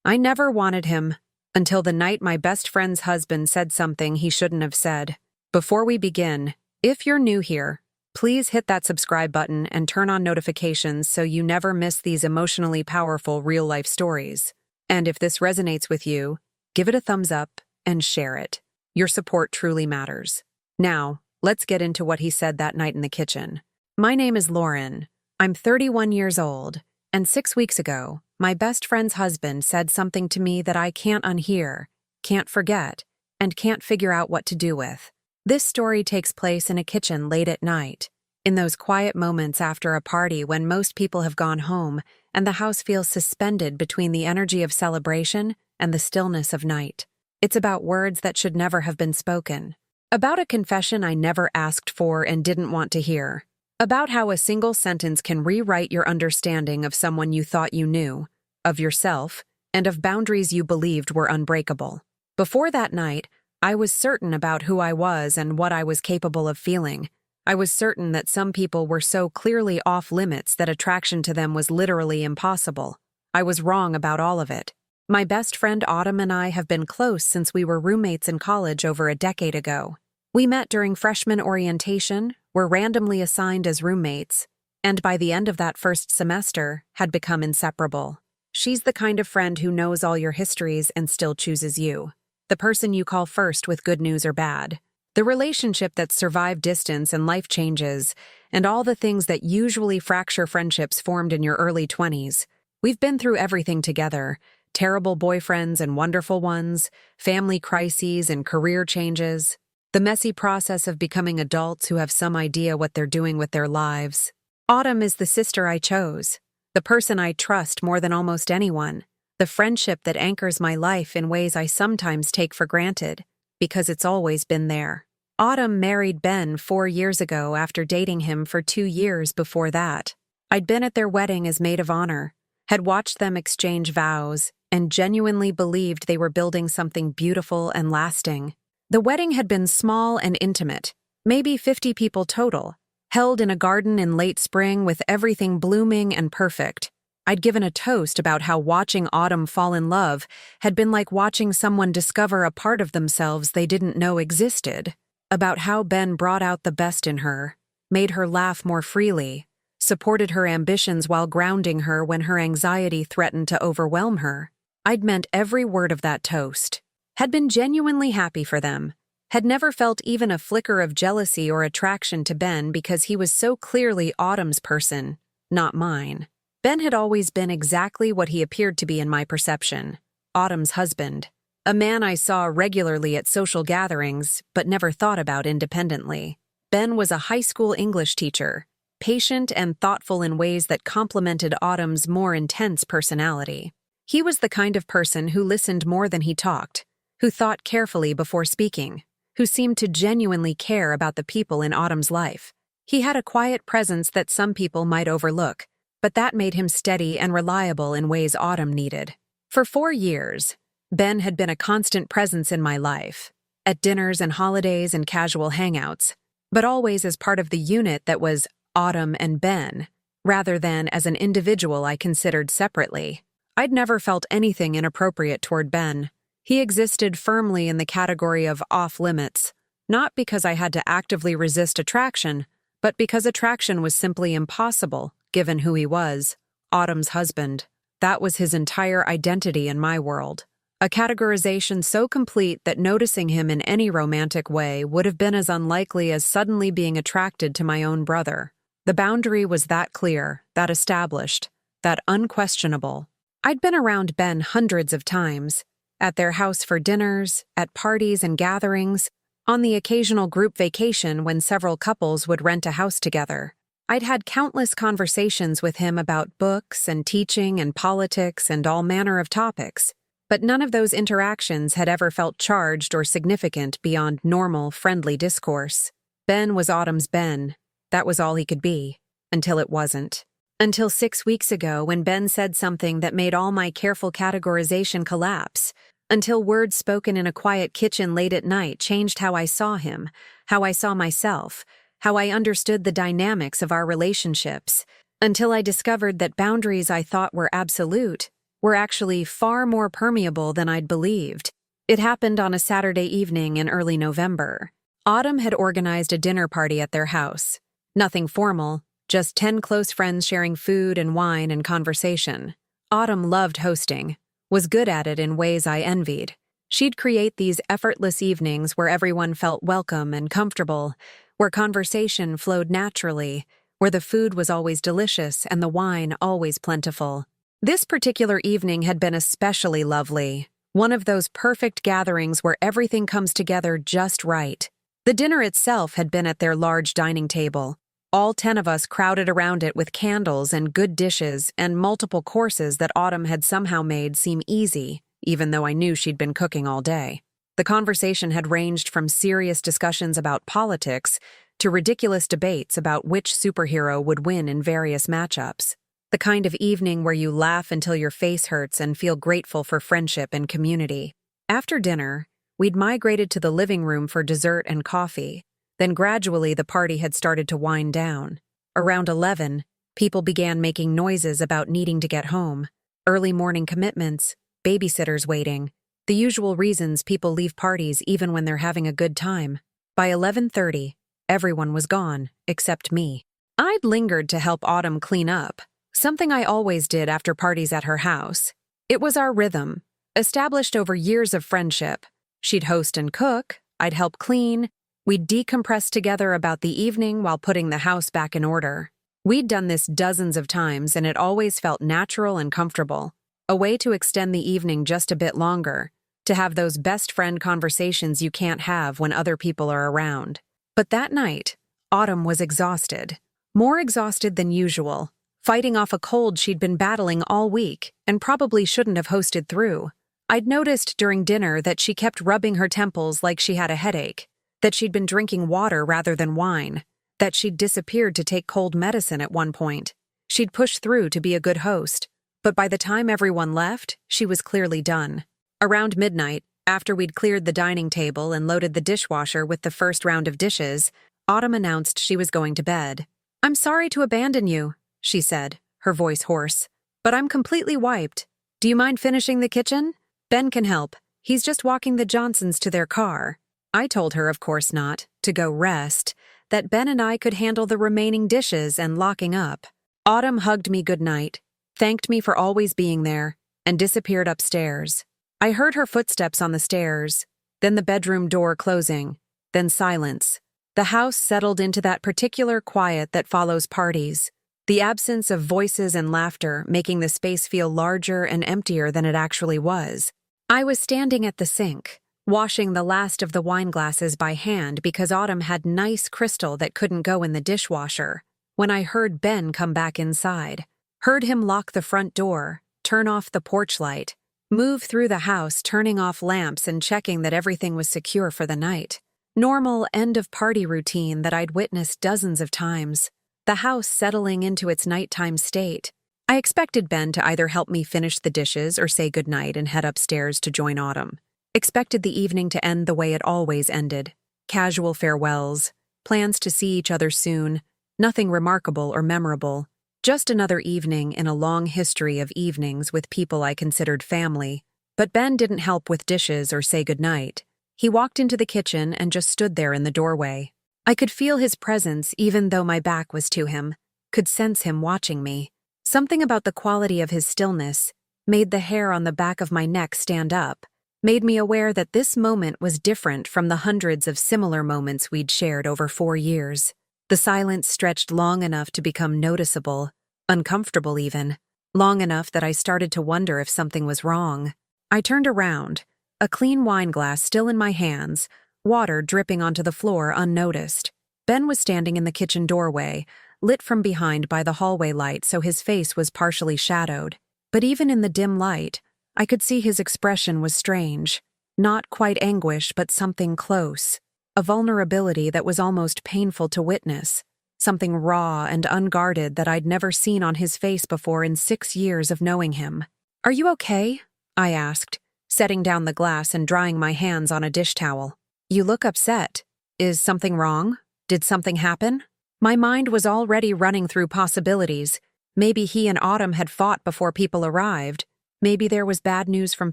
I never wanted him, until the night my best friend's husband said something he shouldn't have said. Before we begin, if you're new here, please hit that subscribe button and turn on notifications so you never miss these emotionally powerful real-life stories. And if this resonates with you, give it a thumbs up and share it. Your support truly matters. Now, let's get into what he said that night in the kitchen. My name is Lauren. I'm 31 years old, and 6 weeks ago, my best friend's husband said something to me that I can't unhear, can't forget, and can't figure out what to do with. This story takes place in a kitchen late at night, in those quiet moments after a party when most people have gone home and the house feels suspended between the energy of celebration and the stillness of night. It's about words that should never have been spoken. About a confession I never asked for and didn't want to hear. About how a single sentence can rewrite your understanding of someone you thought you knew, of yourself, and of boundaries you believed were unbreakable. Before that night, I was certain about who I was and what I was capable of feeling. I was certain that some people were so clearly off limits that attraction to them was literally impossible. I was wrong about all of it. My best friend Autumn and I have been close since we were roommates in college over a decade ago. We met during freshman orientation, were randomly assigned as roommates, and by the end of that first semester, had become inseparable. She's the kind of friend who knows all your histories and still chooses you. The person you call first with good news or bad. The relationship that survived distance and life changes, and all the things that usually fracture friendships formed in your early 20s. We've been through everything together. Terrible boyfriends and wonderful ones, family crises and career changes. The messy process of becoming adults who have some idea what they're doing with their lives. Autumn is the sister I chose, the person I trust more than almost anyone, the friendship that anchors my life in ways I sometimes take for granted, because it's always been there. Autumn married Ben 4 years ago after dating him for 2 years before that. I'd been at their wedding as maid of honor, had watched them exchange vows, and genuinely believed they were building something beautiful and lasting. The wedding had been small and intimate, maybe 50 people total, held in a garden in late spring with everything blooming and perfect. I'd given a toast about how watching Autumn fall in love had been like watching someone discover a part of themselves they didn't know existed, about how Ben brought out the best in her, made her laugh more freely, supported her ambitions while grounding her when her anxiety threatened to overwhelm her. I'd meant every word of that toast. Had been genuinely happy for them, had never felt even a flicker of jealousy or attraction to Ben because he was so clearly Autumn's person, not mine. Ben had always been exactly what he appeared to be in my perception, Autumn's husband, a man I saw regularly at social gatherings but never thought about independently. Ben was a high school English teacher, patient and thoughtful in ways that complemented Autumn's more intense personality. He was the kind of person who listened more than he talked, who thought carefully before speaking, who seemed to genuinely care about the people in Autumn's life. He had a quiet presence that some people might overlook, but that made him steady and reliable in ways Autumn needed. For 4 years, Ben had been a constant presence in my life, at dinners and holidays and casual hangouts, but always as part of the unit that was Autumn and Ben, rather than as an individual I considered separately. I'd never felt anything inappropriate toward Ben. He existed firmly in the category of off-limits, not because I had to actively resist attraction, but because attraction was simply impossible, given who he was, Autumn's husband. That was his entire identity in my world. A categorization so complete that noticing him in any romantic way would have been as unlikely as suddenly being attracted to my own brother. The boundary was that clear, that established, that unquestionable. I'd been around Ben hundreds of times, at their house for dinners, at parties and gatherings, on the occasional group vacation when several couples would rent a house together. I'd had countless conversations with him about books and teaching and politics and all manner of topics, but none of those interactions had ever felt charged or significant beyond normal, friendly discourse. Ben was Autumn's Ben. That was all he could be, until it wasn't. Until 6 weeks ago when Ben said something that made all my careful categorization collapse. Until words spoken in a quiet kitchen late at night changed how I saw him, how I saw myself, how I understood the dynamics of our relationships. Until I discovered that boundaries I thought were absolute were actually far more permeable than I'd believed. It happened on a Saturday evening in early November. Autumn had organized a dinner party at their house. Nothing formal, just 10 close friends sharing food and wine and conversation. Autumn loved hosting, was good at it in ways I envied. She'd create these effortless evenings where everyone felt welcome and comfortable, where conversation flowed naturally, where the food was always delicious and the wine always plentiful. This particular evening had been especially lovely, one of those perfect gatherings where everything comes together just right. The dinner itself had been at their large dining table. All 10 of us crowded around it with candles and good dishes and multiple courses that Autumn had somehow made seem easy, even though I knew she'd been cooking all day. The conversation had ranged from serious discussions about politics to ridiculous debates about which superhero would win in various matchups. The kind of evening where you laugh until your face hurts and feel grateful for friendship and community. After dinner, we'd migrated to the living room for dessert and coffee. Then gradually the party had started to wind down. Around 11, people began making noises about needing to get home. Early morning commitments, babysitters waiting, the usual reasons people leave parties even when they're having a good time. By 11:30, everyone was gone, except me. I'd lingered to help Autumn clean up, something I always did after parties at her house. It was our rhythm, established over years of friendship. She'd host and cook, I'd help clean, we'd decompress together about the evening while putting the house back in order. We'd done this dozens of times and it always felt natural and comfortable. A way to extend the evening just a bit longer, to have those best friend conversations you can't have when other people are around. But that night, Autumn was exhausted. More exhausted than usual, fighting off a cold she'd been battling all week and probably shouldn't have hosted through. I'd noticed during dinner that she kept rubbing her temples like she had a headache, that she'd been drinking water rather than wine, that she'd disappeared to take cold medicine at one point. She'd pushed through to be a good host, but by the time everyone left, she was clearly done. Around midnight, after we'd cleared the dining table and loaded the dishwasher with the first round of dishes, Autumn announced she was going to bed. "I'm sorry to abandon you," she said, her voice hoarse, "but I'm completely wiped. Do you mind finishing the kitchen? Ben can help. He's just walking the Johnsons to their car." I told her, of course not, to go rest, that Ben and I could handle the remaining dishes and locking up. Autumn hugged me goodnight, thanked me for always being there, and disappeared upstairs. I heard her footsteps on the stairs, then the bedroom door closing, then silence. The house settled into that particular quiet that follows parties, the absence of voices and laughter making the space feel larger and emptier than it actually was. I was standing at the sink, washing the last of the wine glasses by hand because Autumn had nice crystal that couldn't go in the dishwasher, when I heard Ben come back inside. Heard him lock the front door, turn off the porch light, move through the house turning off lamps and checking that everything was secure for the night. Normal end-of-party routine that I'd witnessed dozens of times, the house settling into its nighttime state. I expected Ben to either help me finish the dishes or say goodnight and head upstairs to join Autumn. Expected the evening to end the way it always ended. Casual farewells, plans to see each other soon, nothing remarkable or memorable. Just another evening in a long history of evenings with people I considered family. But Ben didn't help with dishes or say goodnight. He walked into the kitchen and just stood there in the doorway. I could feel his presence even though my back was to him, could sense him watching me. Something about the quality of his stillness made the hair on the back of my neck stand up, made me aware that this moment was different from the hundreds of similar moments we'd shared over 4 years. The silence stretched long enough to become noticeable, uncomfortable even, long enough that I started to wonder if something was wrong. I turned around, a clean wine glass still in my hands, water dripping onto the floor unnoticed. Ben was standing in the kitchen doorway, lit from behind by the hallway light so his face was partially shadowed. But even in the dim light, I could see his expression was strange. Not quite anguish, but something close. A vulnerability that was almost painful to witness. Something raw and unguarded that I'd never seen on his face before in 6 years of knowing him. "Are you okay?" I asked, setting down the glass and drying my hands on a dish towel. "You look upset. Is something wrong? Did something happen?" My mind was already running through possibilities. Maybe he and Autumn had fought before people arrived. Maybe there was bad news from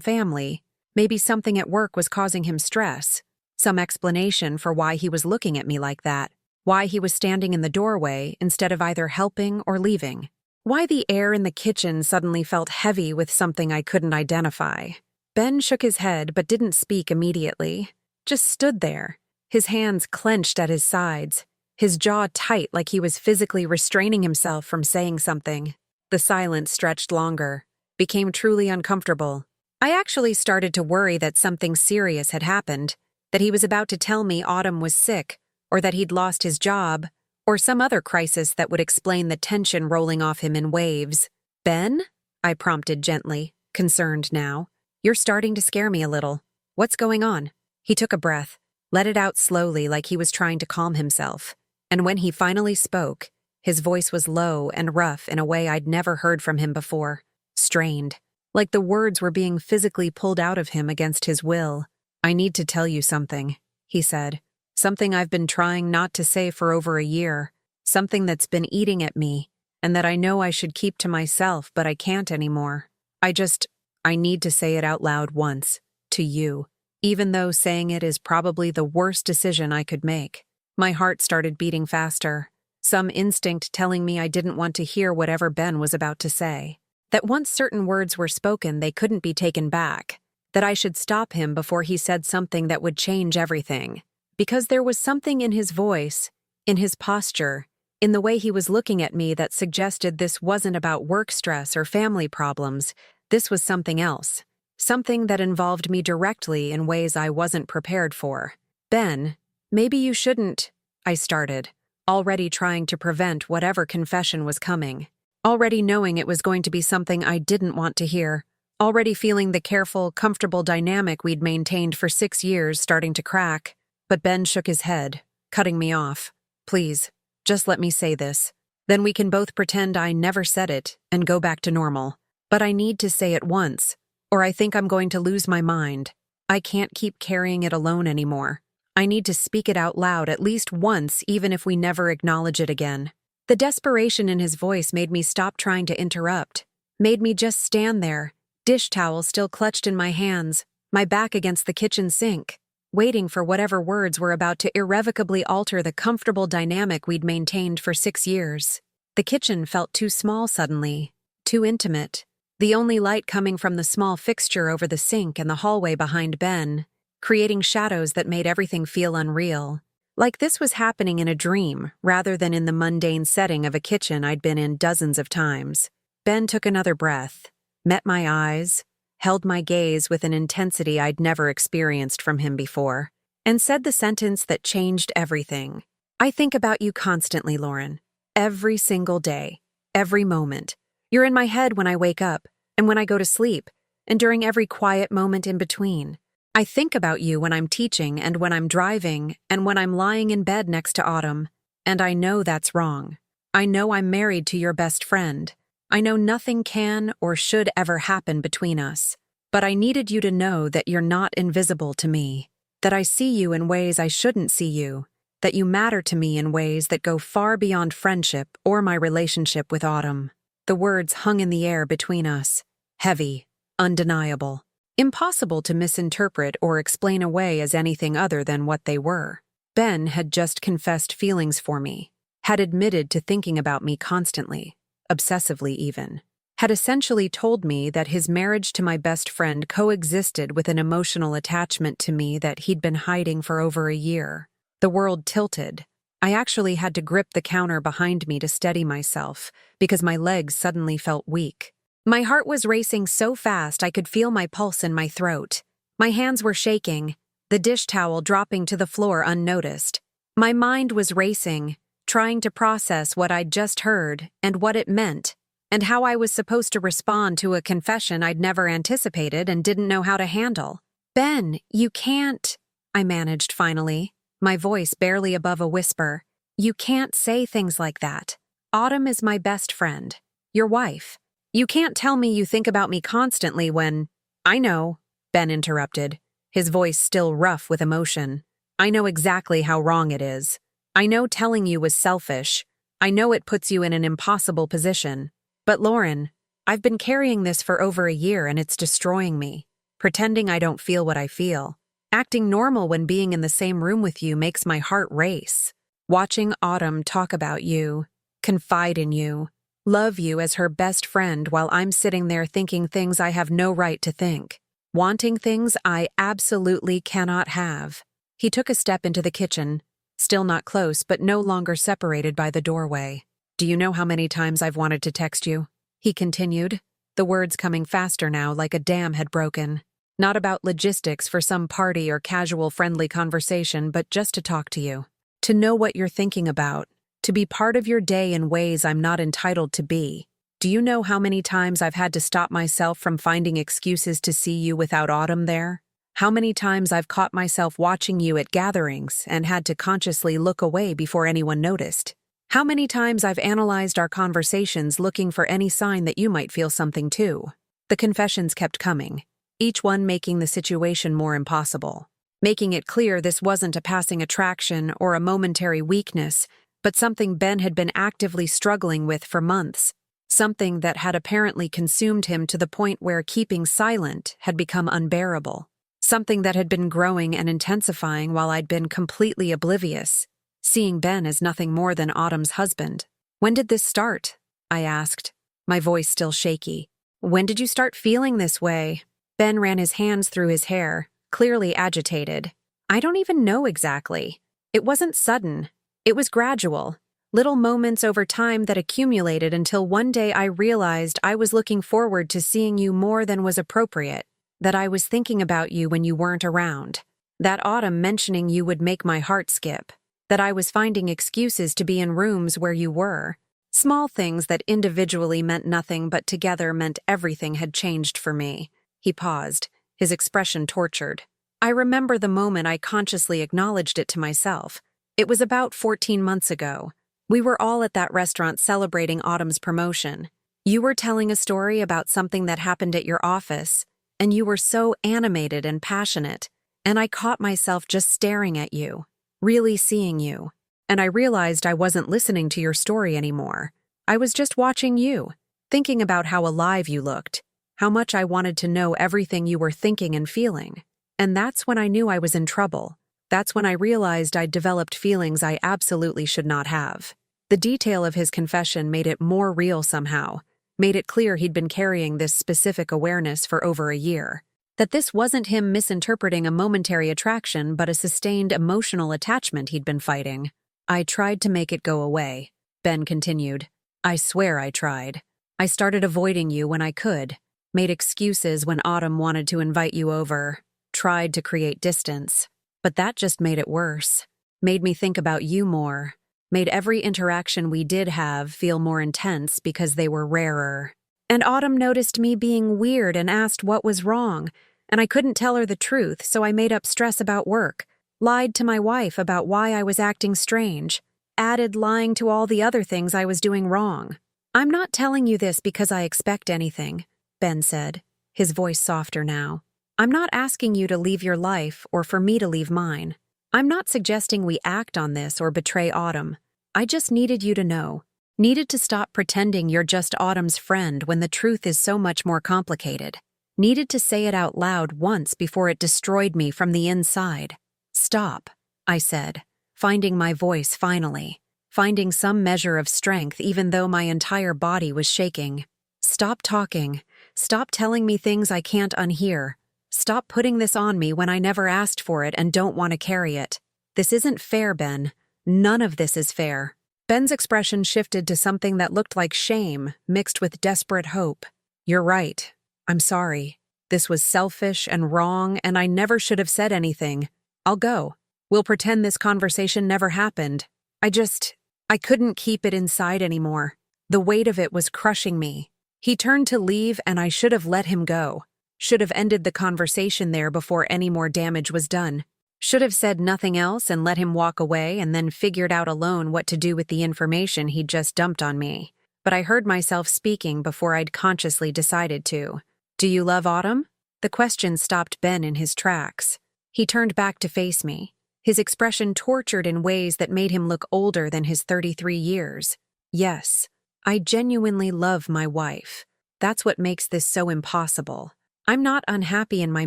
family. Maybe something at work was causing him stress. Some explanation for why he was looking at me like that. Why he was standing in the doorway instead of either helping or leaving. Why the air in the kitchen suddenly felt heavy with something I couldn't identify. Ben shook his head but didn't speak immediately. Just stood there, his hands clenched at his sides, his jaw tight like he was physically restraining himself from saying something. The silence stretched longer, became truly uncomfortable. I actually started to worry that something serious had happened, that he was about to tell me Autumn was sick, or that he'd lost his job, or some other crisis that would explain the tension rolling off him in waves. "Ben?" I prompted gently, concerned now. "You're starting to scare me a little. What's going on?" He took a breath, let it out slowly like he was trying to calm himself. And when he finally spoke, his voice was low and rough in a way I'd never heard from him before. Strained, like the words were being physically pulled out of him against his will. "I need to tell you something," he said. "Something I've been trying not to say for over a year. Something that's been eating at me, and that I know I should keep to myself, but I can't anymore. I need to say it out loud once, to you, even though saying it is probably the worst decision I could make." My heart started beating faster, some instinct telling me I didn't want to hear whatever Ben was about to say. That once certain words were spoken, they couldn't be taken back. That I should stop him before he said something that would change everything. Because there was something in his voice, in his posture, in the way he was looking at me that suggested this wasn't about work stress or family problems. This was something else. Something that involved me directly in ways I wasn't prepared for. "Ben, maybe you shouldn't," I started, already trying to prevent whatever confession was coming. Already knowing it was going to be something I didn't want to hear. Already feeling the careful, comfortable dynamic we'd maintained for 6 years starting to crack. But Ben shook his head, cutting me off. "Please, just let me say this. Then we can both pretend I never said it and go back to normal. But I need to say it once, or I think I'm going to lose my mind. I can't keep carrying it alone anymore. I need to speak it out loud at least once, even if we never acknowledge it again." The desperation in his voice made me stop trying to interrupt, made me just stand there, dish towel still clutched in my hands, my back against the kitchen sink, waiting for whatever words were about to irrevocably alter the comfortable dynamic we'd maintained for 6 years. The kitchen felt too small suddenly, too intimate, the only light coming from the small fixture over the sink and the hallway behind Ben, creating shadows that made everything feel unreal. Like this was happening in a dream, rather than in the mundane setting of a kitchen I'd been in dozens of times. Ben took another breath, met my eyes, held my gaze with an intensity I'd never experienced from him before, and said the sentence that changed everything. "I think about you constantly, Lauren. Every single day. Every moment. You're in my head when I wake up, and when I go to sleep, and during every quiet moment in between. I think about you when I'm teaching and when I'm driving and when I'm lying in bed next to Autumn. And I know that's wrong. I know I'm married to your best friend. I know nothing can or should ever happen between us. But I needed you to know that you're not invisible to me, that I see you in ways I shouldn't see you, that you matter to me in ways that go far beyond friendship or my relationship with Autumn." The words hung in the air between us, heavy, undeniable. Impossible to misinterpret or explain away as anything other than what they were. Ben had just confessed feelings for me, had admitted to thinking about me constantly, obsessively even, had essentially told me that his marriage to my best friend coexisted with an emotional attachment to me that he'd been hiding for over a year. The world tilted. I actually had to grip the counter behind me to steady myself, because my legs suddenly felt weak. My heart was racing so fast I could feel my pulse in my throat. My hands were shaking, the dish towel dropping to the floor unnoticed. My mind was racing, trying to process what I'd just heard and what it meant, and how I was supposed to respond to a confession I'd never anticipated and didn't know how to handle. "Ben, you can't," I managed finally, my voice barely above a whisper. "You can't say things like that. Autumn is my best friend, your wife. You can't tell me you think about me constantly when—" "I know," Ben interrupted, his voice still rough with emotion. "I know exactly how wrong it is. I know telling you was selfish. I know it puts you in an impossible position. But Lauren, I've been carrying this for over a year and it's destroying me. Pretending I don't feel what I feel. Acting normal when being in the same room with you makes my heart race. Watching Autumn talk about you, confide in you, love you as her best friend while I'm sitting there thinking things I have no right to think. Wanting things I absolutely cannot have. He took a step into the kitchen, still not close but no longer separated by the doorway. Do you know how many times I've wanted to text you? He continued, the words coming faster now like a dam had broken. Not about logistics for some party or casual friendly conversation, but just to talk to you. To know what you're thinking about. To be part of your day in ways I'm not entitled to be. Do you know how many times I've had to stop myself from finding excuses to see you without Autumn there? How many times I've caught myself watching you at gatherings and had to consciously look away before anyone noticed? How many times I've analyzed our conversations looking for any sign that you might feel something too? The confessions kept coming, each one making the situation more impossible. Making it clear this wasn't a passing attraction or a momentary weakness, but something Ben had been actively struggling with for months. Something that had apparently consumed him to the point where keeping silent had become unbearable. Something that had been growing and intensifying while I'd been completely oblivious, seeing Ben as nothing more than Autumn's husband. When did this start? I asked, my voice still shaky. When did you start feeling this way? Ben ran his hands through his hair, clearly agitated. I don't even know exactly. It wasn't sudden. It was gradual. Little moments over time that accumulated until one day I realized I was looking forward to seeing you more than was appropriate. That I was thinking about you when you weren't around. That Autumn mentioning you would make my heart skip. That I was finding excuses to be in rooms where you were. Small things that individually meant nothing but together meant everything had changed for me. He paused, his expression tortured. I remember the moment I consciously acknowledged it to myself. It was about 14 months ago. We were all at that restaurant celebrating Autumn's promotion. You were telling a story about something that happened at your office, and you were so animated and passionate, and I caught myself just staring at you, really seeing you, and I realized I wasn't listening to your story anymore. I was just watching you, thinking about how alive you looked, how much I wanted to know everything you were thinking and feeling. And that's when I knew I was in trouble. That's when I realized I'd developed feelings I absolutely should not have. The detail of his confession made it more real somehow, made it clear he'd been carrying this specific awareness for over a year. That this wasn't him misinterpreting a momentary attraction but a sustained emotional attachment he'd been fighting. I tried to make it go away, Ben continued. I swear I tried. I started avoiding you when I could, made excuses when Autumn wanted to invite you over, tried to create distance. But that just made it worse. Made me think about you more. Made every interaction we did have feel more intense because they were rarer. And Autumn noticed me being weird and asked what was wrong, and I couldn't tell her the truth, so I made up stress about work, lied to my wife about why I was acting strange, added lying to all the other things I was doing wrong. I'm not telling you this because I expect anything, Ben said, his voice softer now. I'm not asking you to leave your life or for me to leave mine. I'm not suggesting we act on this or betray Autumn. I just needed you to know. Needed to stop pretending you're just Autumn's friend when the truth is so much more complicated. Needed to say it out loud once before it destroyed me from the inside. Stop, I said, finding my voice finally. Finding some measure of strength even though my entire body was shaking. Stop talking. Stop telling me things I can't unhear. Stop putting this on me when I never asked for it and don't want to carry it. This isn't fair, Ben. None of this is fair. Ben's expression shifted to something that looked like shame, mixed with desperate hope. You're right. I'm sorry. This was selfish and wrong, and I never should have said anything. I'll go. We'll pretend this conversation never happened. I couldn't keep it inside anymore. The weight of it was crushing me. He turned to leave, and I should have let him go. Should have ended the conversation there before any more damage was done. Should have said nothing else and let him walk away and then figured out alone what to do with the information he'd just dumped on me. But I heard myself speaking before I'd consciously decided to. Do you love Autumn? The question stopped Ben in his tracks. He turned back to face me, his expression tortured in ways that made him look older than his 33 years. Yes, I genuinely love my wife. That's what makes this so impossible. I'm not unhappy in my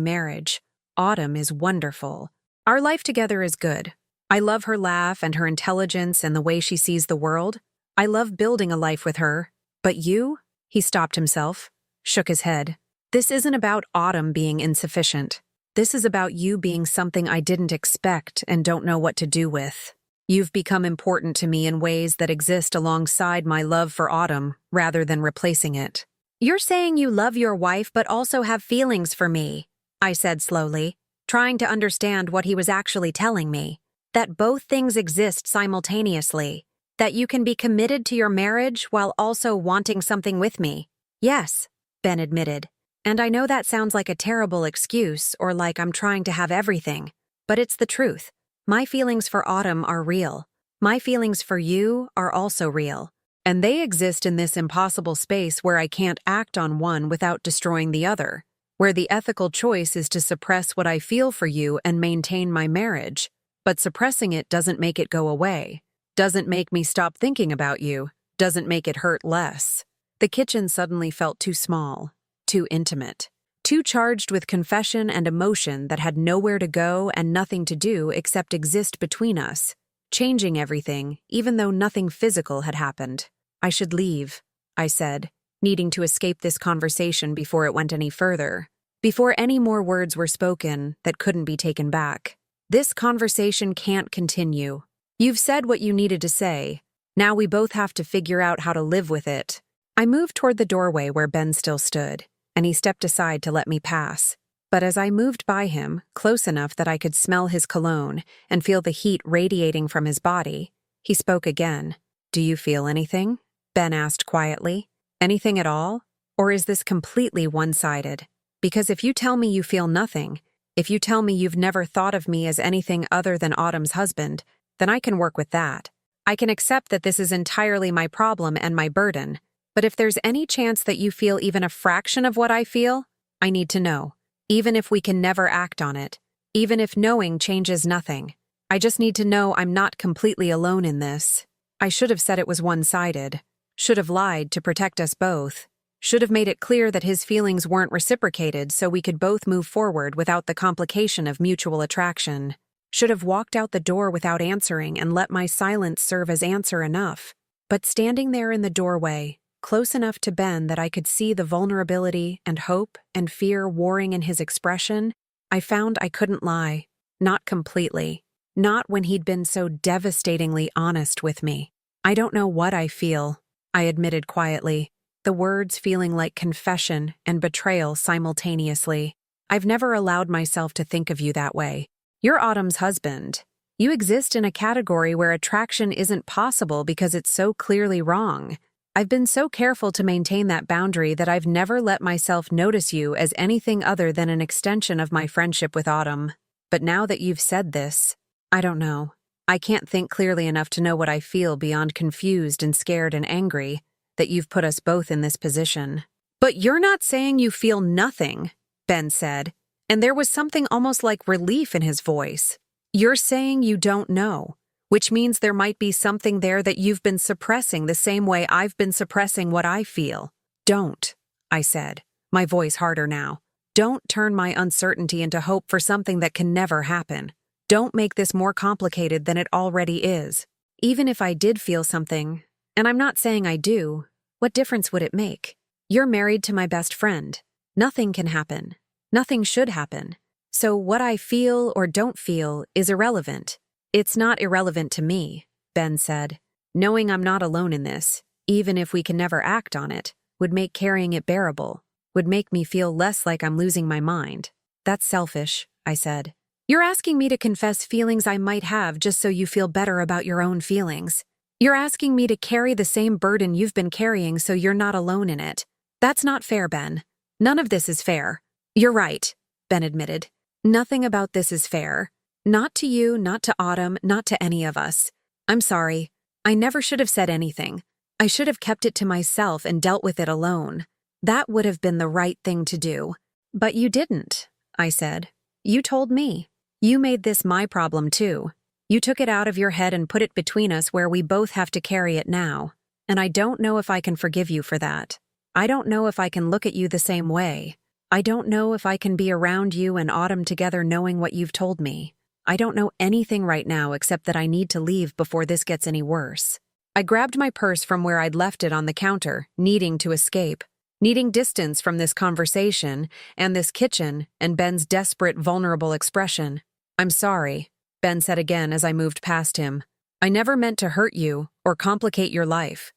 marriage. Autumn is wonderful. Our life together is good. I love her laugh and her intelligence and the way she sees the world. I love building a life with her. But you? He stopped himself, shook his head. This isn't about Autumn being insufficient. This is about you being something I didn't expect and don't know what to do with. You've become important to me in ways that exist alongside my love for Autumn, rather than replacing it. You're saying you love your wife but also have feelings for me, I said slowly, trying to understand what he was actually telling me. That both things exist simultaneously. That you can be committed to your marriage while also wanting something with me. Yes, Ben admitted. And I know that sounds like a terrible excuse or like I'm trying to have everything, but it's the truth. My feelings for Autumn are real. My feelings for you are also real. And they exist in this impossible space where I can't act on one without destroying the other, where the ethical choice is to suppress what I feel for you and maintain my marriage, but suppressing it doesn't make it go away, doesn't make me stop thinking about you, doesn't make it hurt less. The kitchen suddenly felt too small, too intimate, too charged with confession and emotion that had nowhere to go and nothing to do except exist between us, changing everything, even though nothing physical had happened. I should leave, I said, needing to escape this conversation before it went any further, before any more words were spoken that couldn't be taken back. This conversation can't continue. You've said what you needed to say. Now we both have to figure out how to live with it. I moved toward the doorway where Ben still stood, and he stepped aside to let me pass. But as I moved by him, close enough that I could smell his cologne and feel the heat radiating from his body, he spoke again. Do you feel anything? Ben asked quietly. Anything at all? Or is this completely one-sided? Because if you tell me you feel nothing, if you tell me you've never thought of me as anything other than Autumn's husband, then I can work with that. I can accept that this is entirely my problem and my burden. But if there's any chance that you feel even a fraction of what I feel, I need to know. Even if we can never act on it. Even if knowing changes nothing. I just need to know I'm not completely alone in this. I should have said it was one-sided. Should have lied to protect us both. Should have made it clear that his feelings weren't reciprocated so we could both move forward without the complication of mutual attraction. Should have walked out the door without answering and let my silence serve as answer enough. But standing there in the doorway, close enough to Ben that I could see the vulnerability and hope and fear warring in his expression, I found I couldn't lie. Not completely. Not when he'd been so devastatingly honest with me. I don't know what I feel, I admitted quietly, the words feeling like confession and betrayal simultaneously. I've never allowed myself to think of you that way. You're Autumn's husband. You exist in a category where attraction isn't possible because it's so clearly wrong. I've been so careful to maintain that boundary that I've never let myself notice you as anything other than an extension of my friendship with Autumn. But now that you've said this, I don't know. I can't think clearly enough to know what I feel beyond confused and scared and angry that you've put us both in this position. But you're not saying you feel nothing, Ben said, and there was something almost like relief in his voice. You're saying you don't know, which means there might be something there that you've been suppressing the same way I've been suppressing what I feel. Don't, I said, my voice harder now. Don't turn my uncertainty into hope for something that can never happen. Don't make this more complicated than it already is. Even if I did feel something, and I'm not saying I do, what difference would it make? You're married to my best friend. Nothing can happen. Nothing should happen. So what I feel or don't feel is irrelevant. It's not irrelevant to me, Ben said. Knowing I'm not alone in this, even if we can never act on it, would make carrying it bearable, would make me feel less like I'm losing my mind. That's selfish, I said. You're asking me to confess feelings I might have just so you feel better about your own feelings. You're asking me to carry the same burden you've been carrying so you're not alone in it. That's not fair, Ben. None of this is fair. You're right, Ben admitted. Nothing about this is fair. Not to you, not to Autumn, not to any of us. I'm sorry. I never should have said anything. I should have kept it to myself and dealt with it alone. That would have been the right thing to do. But you didn't, I said. You told me. You made this my problem too. You took it out of your head and put it between us where we both have to carry it now. And I don't know if I can forgive you for that. I don't know if I can look at you the same way. I don't know if I can be around you and Autumn together knowing what you've told me. I don't know anything right now except that I need to leave before this gets any worse. I grabbed my purse from where I'd left it on the counter, needing to escape. Needing distance from this conversation, and this kitchen, and Ben's desperate, vulnerable expression. I'm sorry, Ben said again as I moved past him. I never meant to hurt you, or complicate your life.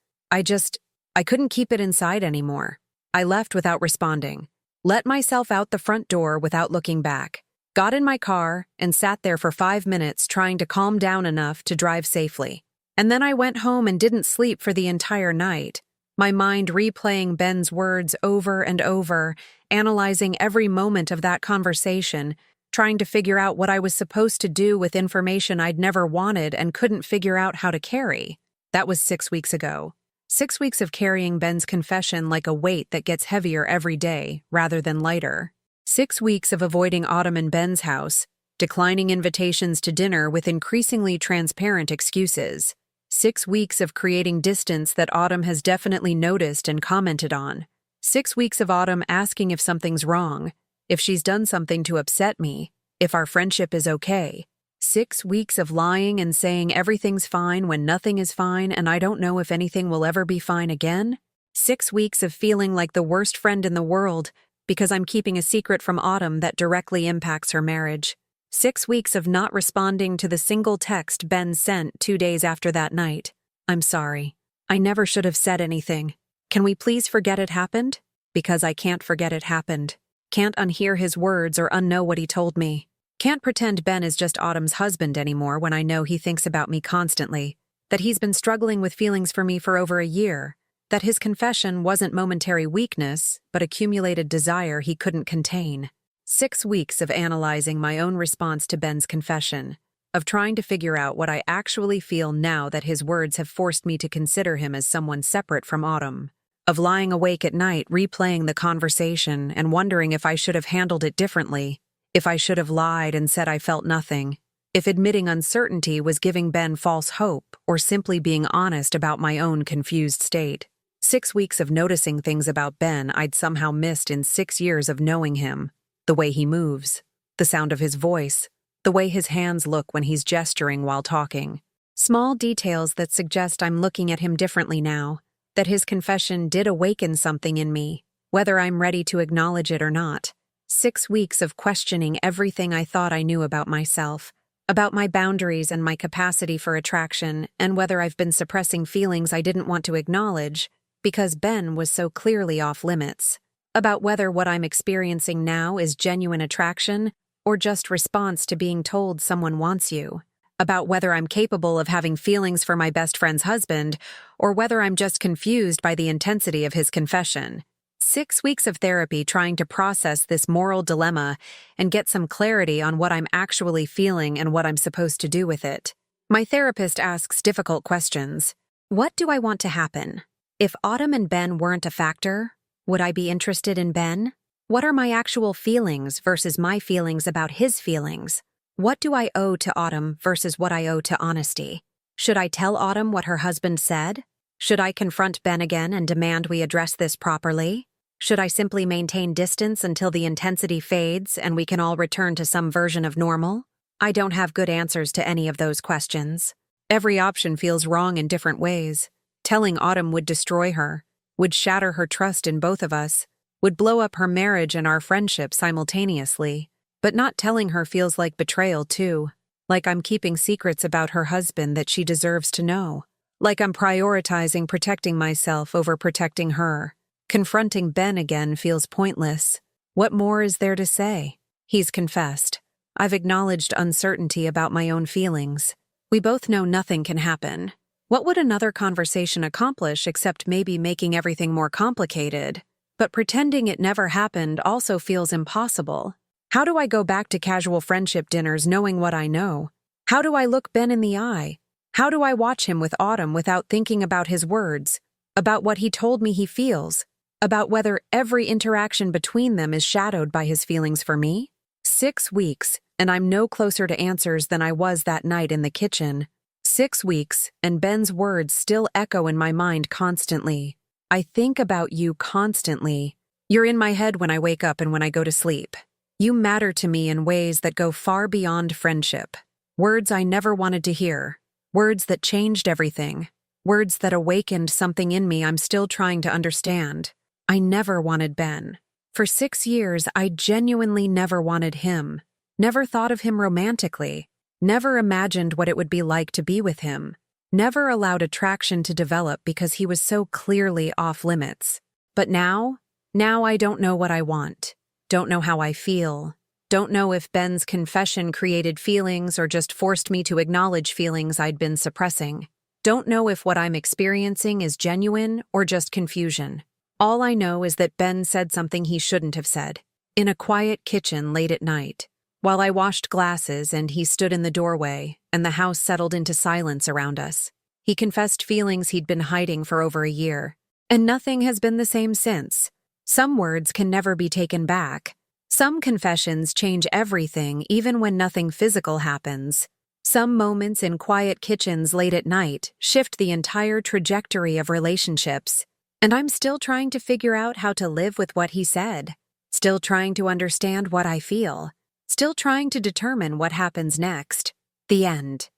I couldn't keep it inside anymore. I left without responding. Let myself out the front door without looking back. Got in my car, and sat there for 5 minutes trying to calm down enough to drive safely. And then I went home and didn't sleep for the entire night. My mind replaying Ben's words over and over, analyzing every moment of that conversation, trying to figure out what I was supposed to do with information I'd never wanted and couldn't figure out how to carry. That was 6 weeks ago. 6 weeks of carrying Ben's confession like a weight that gets heavier every day, rather than lighter. 6 weeks of avoiding Autumn and Ben's house, declining invitations to dinner with increasingly transparent excuses. 6 weeks of creating distance that Autumn has definitely noticed and commented on. 6 weeks of Autumn asking if something's wrong, if she's done something to upset me, if our friendship is okay. 6 weeks of lying and saying everything's fine when nothing is fine and I don't know if anything will ever be fine again. 6 weeks of feeling like the worst friend in the world because I'm keeping a secret from Autumn that directly impacts her marriage. 6 weeks of not responding to the single text Ben sent 2 days after that night. I'm sorry. I never should have said anything. Can we please forget it happened? Because I can't forget it happened. Can't unhear his words or unknow what he told me. Can't pretend Ben is just Autumn's husband anymore when I know he thinks about me constantly, that he's been struggling with feelings for me for over a year, that his confession wasn't momentary weakness, but accumulated desire he couldn't contain. 6 weeks of analyzing my own response to Ben's confession, of trying to figure out what I actually feel now that his words have forced me to consider him as someone separate from Autumn, of lying awake at night replaying the conversation and wondering if I should have handled it differently, if I should have lied and said I felt nothing, if admitting uncertainty was giving Ben false hope or simply being honest about my own confused state. 6 weeks of noticing things about Ben I'd somehow missed in 6 years of knowing him. The way he moves, the sound of his voice, the way his hands look when he's gesturing while talking. Small details that suggest I'm looking at him differently now, that his confession did awaken something in me, whether I'm ready to acknowledge it or not. 6 weeks of questioning everything I thought I knew about myself, about my boundaries and my capacity for attraction, and whether I've been suppressing feelings I didn't want to acknowledge because Ben was so clearly off limits. About whether what I'm experiencing now is genuine attraction or just response to being told someone wants you. About whether I'm capable of having feelings for my best friend's husband or whether I'm just confused by the intensity of his confession. 6 weeks of therapy trying to process this moral dilemma and get some clarity on what I'm actually feeling and what I'm supposed to do with it. My therapist asks difficult questions. What do I want to happen? If Autumn and Ben weren't a factor, would I be interested in Ben? What are my actual feelings versus my feelings about his feelings? What do I owe to Autumn versus what I owe to honesty? Should I tell Autumn what her husband said? Should I confront Ben again and demand we address this properly? Should I simply maintain distance until the intensity fades and we can all return to some version of normal? I don't have good answers to any of those questions. Every option feels wrong in different ways. Telling Autumn would destroy her, would shatter her trust in both of us, would blow up her marriage and our friendship simultaneously. But not telling her feels like betrayal too, like I'm keeping secrets about her husband that she deserves to know, like I'm prioritizing protecting myself over protecting her. Confronting Ben again feels pointless. What more is there to say? He's confessed. I've acknowledged uncertainty about my own feelings. We both know nothing can happen. What would another conversation accomplish except maybe making everything more complicated? But pretending it never happened also feels impossible. How do I go back to casual friendship dinners knowing what I know? How do I look Ben in the eye? How do I watch him with Autumn without thinking about his words, about what he told me he feels, about whether every interaction between them is shadowed by his feelings for me? 6 weeks, and I'm no closer to answers than I was that night in the kitchen. 6 weeks, and Ben's words still echo in my mind constantly. I think about you constantly. You're in my head when I wake up and when I go to sleep. You matter to me in ways that go far beyond friendship. Words I never wanted to hear. Words that changed everything. Words that awakened something in me I'm still trying to understand. I never wanted Ben. For 6 years, I genuinely never wanted him. Never thought of him romantically. Never imagined what it would be like to be with him. Never allowed attraction to develop because he was so clearly off limits. But now I don't know what I want. Don't know how I feel. Don't know if Ben's confession created feelings or just forced me to acknowledge feelings I'd been suppressing. Don't know if what I'm experiencing is genuine or just confusion. All I know is that Ben said something he shouldn't have said. In a quiet kitchen late at night, while I washed glasses and he stood in the doorway and the house settled into silence around us. He confessed feelings he'd been hiding for over a year. And nothing has been the same since. Some words can never be taken back. Some confessions change everything even when nothing physical happens. Some moments in quiet kitchens late at night shift the entire trajectory of relationships. And I'm still trying to figure out how to live with what he said. Still trying to understand what I feel. Still trying to determine what happens next. The end.